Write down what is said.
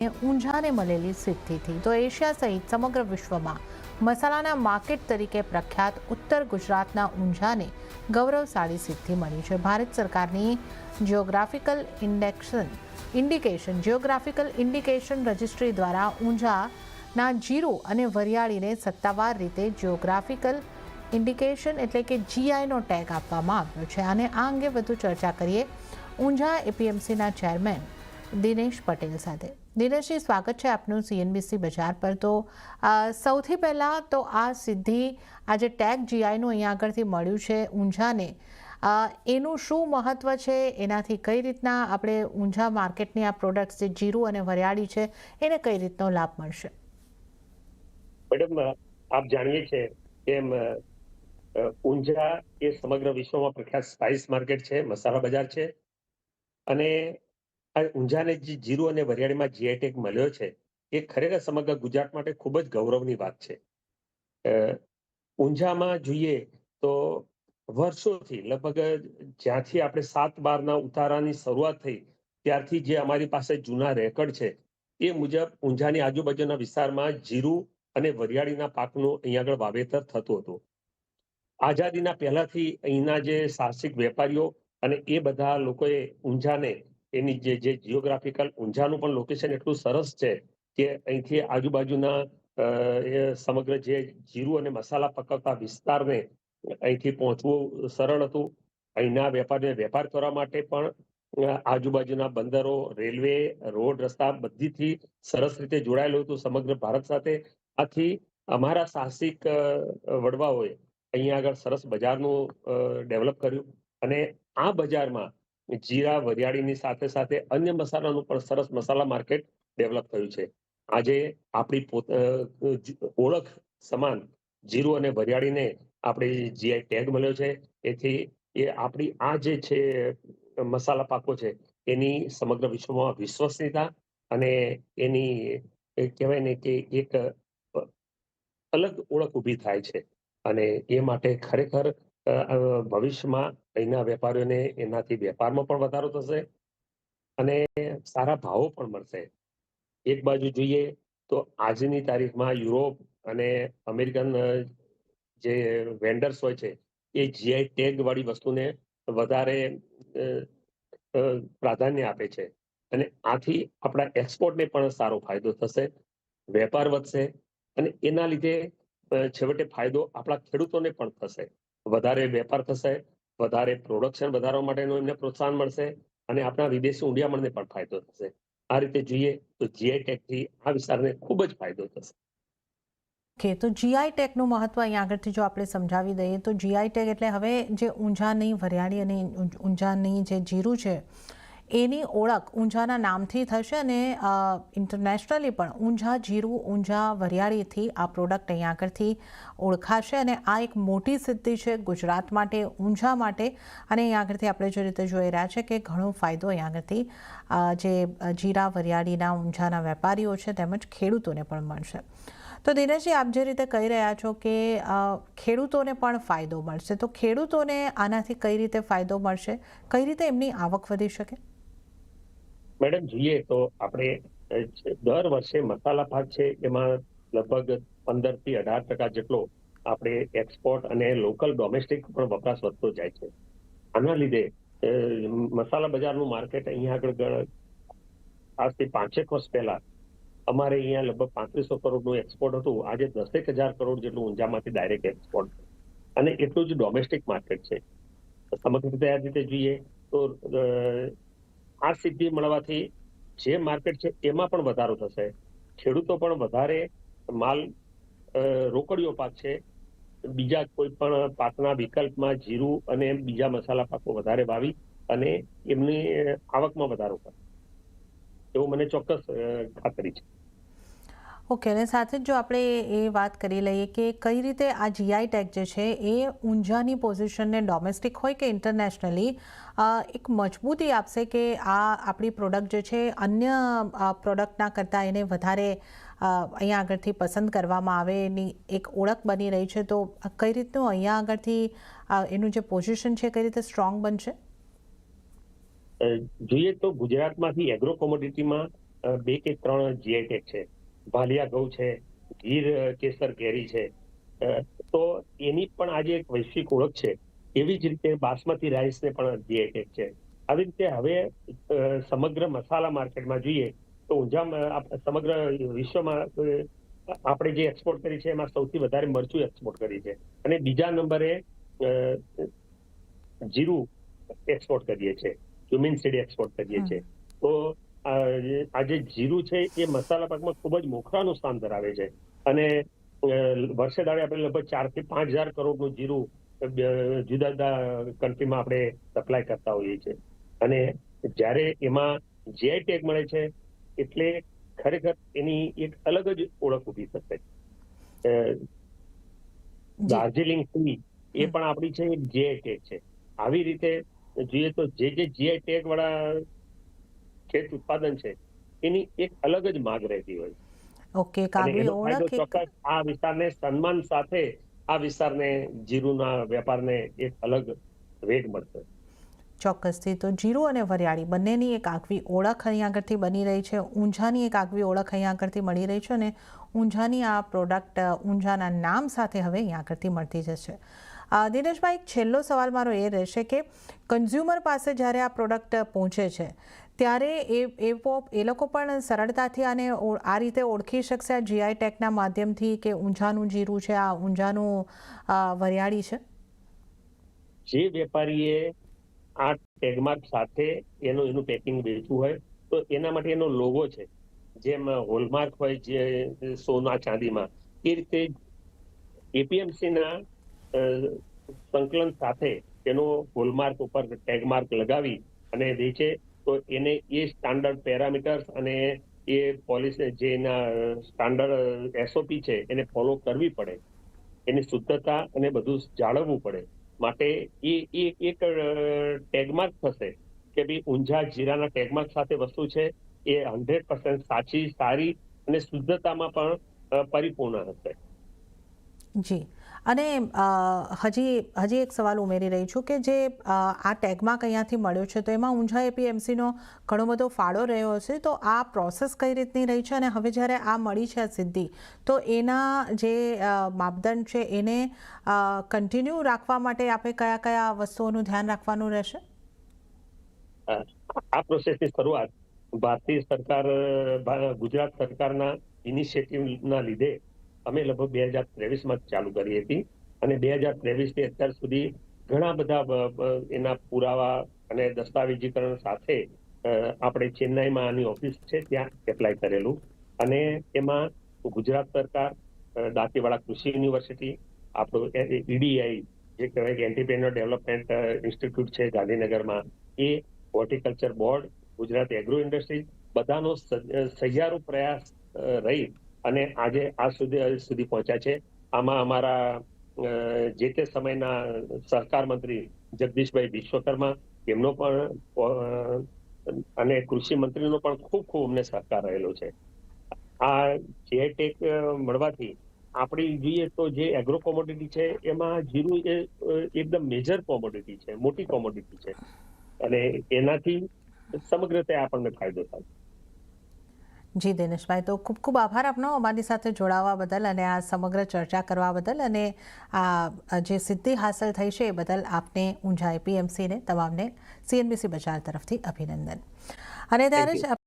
ઊંઝાને મળેલી સિદ્ધિથી તો એશિયા સહિત સમગ્ર વિશ્વમાં મસાલાના માર્કેટ તરીકે પ્રખ્યાત ઉત્તર ગુજરાતના ઊંઝાને ગૌરવશાળી સિદ્ધિ મળી છે. ભારત સરકારની જિયોગ્રાફિકલ ઇન્ડિકેશન રજિસ્ટ્રી દ્વારા ઊંઝાના જીરું અને વરિયાળીને સત્તાવાર રીતે જિયોગ્રાફિકલ ઇન્ડિકેશન એટલે કે જીઆઈનો ટેગ આપવામાં આવ્યો છે. અને આ અંગે વધુ ચર્ચા કરીએ ઊંઝા એપીએમસીના ચેરમેન દિનેશ પટેલ સાથે. દિનેશજી, સ્વાગત છે આપનું CNBC બજાર પર. તો સૌથી પહેલાં તો આ સિદ્ધિ આજે ટેગ જીઆઈનું અહીંયા આગળથી મળ્યું છે ઊંઝાને, એનું શું મહત્વ છે, એનાથી કઈ રીતના આપણે ઊંઝા માર્કેટની આ પ્રોડક્ટ્સ જે જીરું અને વરિયાળી છે એને કઈ રીતનો લાભ મળશે? મેડમ, આપ જાણીએ છીએ એમ ઊંઝા એ સમગ્ર વિશ્વમાં પ્રખ્યાત સ્પાઇસ માર્કેટ છે, મસાલા બજાર છે. અને આ ઊંઝાને જે જીરું અને વરિયાળીમાં જીઆઈ ટેગ મળ્યો છે એ ખરેખર સમગ્ર ગુજરાત માટે ખૂબ જ ગૌરવની વાત છે. ઊંઝામાં જોઈએ તો વર્ષોથી લગભગ જ્યાંથી આપણે 7/12ના ઉતારાની શરૂઆત થઈ ત્યારથી જે અમારી પાસે જૂના રેકર્ડ છે એ મુજબ ઊંઝાની આજુબાજુના વિસ્તારમાં જીરું અને વરિયાળીના પાકનું અહીંયા આગળ વાવેતર થતું હતું. આઝાદીના પહેલાથી અહીંના જે સાહસિક વેપારીઓ અને એ બધા લોકોએ ઊંઝાને એની જે જીઓગ્રાફિકલ ઊંઝાનું પણ લોકેશન એટલું સરસ છે કે અહીંથી આજુબાજુના સમગ્ર જે જીરું અને મસાલા પકવતા વિસ્તારને અહીંથી પહોંચવું સરળ હતું. અહીંના વેપારીને વેપાર કરવા માટે પણ આજુબાજુના બંદરો, રેલવે, રોડ, રસ્તા બધીથી સરસ રીતે જોડાયેલું હતું સમગ્ર ભારત સાથે. આથી અમારા સાહસિક વડવાઓએ અહીંયા આગળ સરસ બજારનું ડેવલપ કર્યું અને આ બજારમાં જીરા વરિયાળીની સાથે સાથે અન્ય મસાલાનું પણ સરસ મસાલા માર્કેટ ડેવલપ થયું છે. આજે આપણી ઓળખ સમાન જીરું અને વરિયાળીને આપણે જીઆઈ ટેગ મળ્યો છે. એથી એ આપણી આ જે છે મસાલા પાકો છે એની સમગ્ર વિશ્વમાં વિશ્વસનીયતા અને એની કહેવાય ને કે એક અલગ ઓળખ ઊભી થાય છે. અને એ માટે ખરેખર ભવિષ્યમાં અહીંના વેપારીઓને એનાથી વેપારમાં પણ વધારો થશે અને સારા ભાવો પણ મળશે. એક બાજુ જોઈએ તો આજની તારીખમાં યુરોપ અને અમેરિકન જે વેન્ડર્સ હોય છે એ જીઆઈ ટેગ વાળી વસ્તુને વધારે પ્રાધાન્ય આપે છે અને આથી આપણા એક્સપોર્ટને પણ સારો ફાયદો થશે, વેપાર વધશે અને એના લીધે છેવટે ફાયદો આપણા ખેડૂતોને પણ થશે. વધારે વેપાર થશે, વધારે પ્રોડક્શન વધારવા માટેનું એમને પ્રોત્સાહન મળશે અને આપણા વિદેશી ઊંડિયામણને પણ ફાયદો થશે. આ રીતે જોઈએ તો જીઆઈ ટેગથી આ વિસ્તારને ખૂબ જ ફાયદો થશે. ઓકે, તો જીઆઈ ટેગનું મહત્વ અહીંયા આગળથી જો આપણે સમજાવી દઈએ તો જીઆઈ ટેગ એટલે હવે જે ઊંઝાની વરિયાળી અને ઊંઝાની જે જીરું છે એની ઓળખ ઊંઝાના નામથી થશે અને ઇન્ટરનેશનલી પણ ઊંઝા જીરું, ઊંઝા વરિયાળીથી આ પ્રોડક્ટ અહીંયા આગળથી ઓળખાશે અને આ એક મોટી સિદ્ધિ છે ગુજરાત માટે, ઊંઝા માટે. અને અહીંયા આગળથી આપણે જે રીતે જોઈ રહ્યા છે કે ઘણો ફાયદો અહીંયા આગળથી જે જીરા વરિયાળીના ઊંઝાના વેપારીઓ છે તેમજ ખેડૂતોને પણ મળશે. તો દિનેશજી, આપ જે રીતે કહી રહ્યા છો કે ખેડૂતોને પણ ફાયદો મળશે, તો ખેડૂતોને આનાથી કઈ રીતે ફાયદો મળશે, કઈ રીતે એમની આવક વધી શકે? મેડમ, જોઈએ તો આપણે દર વર્ષે મસાલા પાક છે એમાં લગભગ 15 થી 18% જેટલો આપણે એક્સપોર્ટ અને લોકલ ડોમેસ્ટિક પણ વપરાશ વધતો જાય છે. આના લીધે મસાલા બજારનું માર્કેટ અહીંયા આગળ આજથી 5-1 વર્ષ પહેલા અમારે અહીંયા લગભગ 3500 કરોડનું એક્સપોર્ટ હતું. આજે 10,000 કરોડ જેટલું ઊંઝામાંથી ડાયરેક્ટ એક્સપોર્ટ અને એટલું જ ડોમેસ્ટિક માર્કેટ છે. સમગ્ર રીતે આ રીતે જોઈએ તો આ સિદ્ધિ મળવાથી જે માર્કેટ છે એમાં પણ વધારો થશે. ખેડૂતો પણ વધારે માલ રોકડીયો પાક છે, બીજા કોઈ પણ પાકના વિકલ્પમાં જીરું અને બીજા મસાલા પાકો વધારે વાવી અને એમની આવકમાં વધારો કરે એવું મને ચોક્કસ ખાતરી છે. ઓકે, અને સાથે જ જો આપણે એ વાત કરી લઈએ કે કઈ રીતે આ જીઆઈ ટેગ જે છે એ ઊંઝાની પોઝિશનને ડોમેસ્ટિક હોય કે ઇન્ટરનેશનલી એક મજબૂતી આપશે કે આ આપણી પ્રોડક્ટ જે છે અન્ય પ્રોડક્ટના કરતાં એને વધારે અહીંયા આગળથી પસંદ કરવામાં આવે, એની એક ઓળખ બની રહી છે. તો કઈ રીતનું અહીંયા આગળથી એનું જે પોઝિશન છે કઈ રીતે સ્ટ્રોંગ બનશે? જોઈએ તો ગુજરાતમાંથી એગ્રો કોમોડિટીમાં 2 કે 3 જીઆઈ ટેગ છે. ભાલિયા ઘઉં છે, ગીર કેસર કેરી છે. તો એની પણ આજે એક વૈશ્વિક ઓળખ છે. એવી જ રીતે બાસમતી રાઈસને પણ જીઆઈ ટેગ છે. આવી રીતે હવે સમગ્ર મસાલા માર્કેટમાં જોઈએ તો ઊંઝામાં સમગ્ર વિશ્વમાં આપણે જે એક્સપોર્ટ કરી છે એમાં સૌથી વધારે મરચું એક્સપોર્ટ કરી છે અને બીજા નંબરે જીરું એક્સપોર્ટ કરીએ છીએ, ક્યુમિન સીડ એક્સપોર્ટ કરીએ છીએ. તો આજે જીરું છે એ મસાલા પાકમાં ખૂબ જ મોખરાનું સ્થાન ધરાવે છે અને વર્ષે દાડે આપણે લગભગ 4 થી 5,000 કરોડનું જીરું જુદા જુદા કન્ટ્રીમાં આપણે સપ્લાય કરતા હોઈએ છીએ અને જ્યારે એમાં જીઆઈ ટેગ મળે છે એટલે ખરેખર એની એક અલગ જ ઓળખ ઊભી થશે. દાર્જિલિંગ ટી એ પણ આપણી છે એક જીઆઈ ટેગ છે. આવી રીતે જોઈએ તો જે જીઆઈ ટેગ વાળા ખેત ઉત્પાદન છે એની એક અલગ જ માંગ રહેતી હોય ઓકે, અને એનો ફાયદો ચોક્કસ આ વિસ્તારને સન્માન સાથે આ વિસ્તારને જીરુના વેપારને એક અલગ વેગ મળશે. ચોક્કસથી. તો જીરું અને વરિયાળી બંનેની એક આગવી ઓળખ અહીંયા આગળથી બની રહી છે, ઊંઝાની એક આગવી ઓળખ અહીંયા આગળથી મળી રહી છે અને ઊંઝાની આ પ્રોડક્ટ ઊંઝાના નામ સાથે હવે અહીંયા આગળથી મળતી જશે. દિનેશભાઈ, એક છેલ્લો સવાલ મારો એ રહેશે કે કન્ઝ્યુમર પાસે જ્યારે આ પ્રોડક્ટ પહોંચે છે ત્યારે એ લોકો પણ સરળતાથી આને આ રીતે ઓળખી શકશે આ જીઆઈ ટેગના માધ્યમથી કે ઊંઝાનું જીરું છે, આ ઊંઝાનું વરિયાળી છે? જે વેપારીએ આ ટેગમાર્ક સાથે એનું પેકિંગ વેચવું હોય તો એના માટે એનો લોગો છે, જેમ હોલમાર્ક હોય જે સોના ચાંદીમાં, એ રીતે એપીએમસીના સંકલન સાથે એનો હોલમાર્ક ઉપર ટેગમાર્ક લગાવી અને વેચે તો એને એ સ્ટાન્ડર્ડ પેરામીટર્સ અને એ પોલિસી જે એના સ્ટાન્ડર્ડ એસઓપી છે એને ફોલો કરવી પડે, એની શુદ્ધતા અને બધું જાળવવું પડે. માટે એ એક ટેગમાર્ક થશે કે ભાઈ ઊંઝા જીરાના ટેગમાર્ક સાથે વસ્તુ છે એ 100% સાચી, સારી અને શુદ્ધતામાં પણ પરિપૂર્ણ હશે. જી, અને હજી એક સવાલ ઉમેરી રહી છું કે જે આ ટેગમાર્ક અહીંયાથી મળ્યો છે તો એમાં ઊંઝા એપીએમસીનો ઘણો બધો ફાળો રહ્યો હશે. તો આ પ્રોસેસ કઈ રીતની રહી છે અને હવે જ્યારે આ મળી છે આ સિદ્ધિ, તો એના જે માપદંડ છે એને કન્ટિન્યુ રાખવા માટે આપણે કયા કયા વસ્તુઓનું ધ્યાન રાખવાનું રહેશે? આ પ્રોસેસની શરૂઆત ભારતીય સરકાર, ગુજરાત સરકારના ઇનિશિયેટિવના લીધે અમે લગભગ 2023માં ચાલુ કરી હતી અને 2023 થી અત્યાર સુધી ઘણા બધા એના પુરાવા અને દસ્તાવેજીકરણ સાથે આપણે ચેન્નાઈમાં આની ઓફિસ છે ત્યાં એપ્લાય કરેલું અને એમાં ગુજરાત સરકાર, દાંતીવાડા કૃષિ યુનિવર્સિટી, આપણું ઈડીઆઈ જે કહેવાય કે એન્ટરપ્રેન્યોર ડેવલપમેન્ટ ઇન્સ્ટિટ્યૂટ છે ગાંધીનગરમાં, એ horticulture board, Gujarat agro industry, બધાનો સહિયારો પ્રયાસ રહી અને આજે આ સુધી પહોંચ્યા છે. આમાં અમારા જે તે સમયના સહકાર મંત્રી જગદીશભાઈ વિશ્વકર્મા, એમનો પણ અને કૃષિ મંત્રીનો પણ ખૂબ ખૂબ અમને સહકાર રહેલો છે. આ જીઆઈ ટેગ મળવાથી આપણી જોઈએ તો જે એગ્રો કોમોડિટી છે એમાં જીરું એ એકદમ મેજર કોમોડિટી છે, મોટી કોમોડિટી છે અને એનાથી સમગ્ર રીતે આપણને ફાયદો થાય. જી દિનેશભાઈ, તો ખૂબ ખૂબ આભાર આપનો અમારી સાથે જોડાવા બદલ અને આ સમગ્ર ચર્ચા કરવા બદલ અને આ જે સિદ્ધિ હાંસલ થઈ છે એ બદલ આપને ઊંઝા એપીએમસીને તમામને CNBC બજાર તરફથી અભિનંદન. અને ત્યારે જ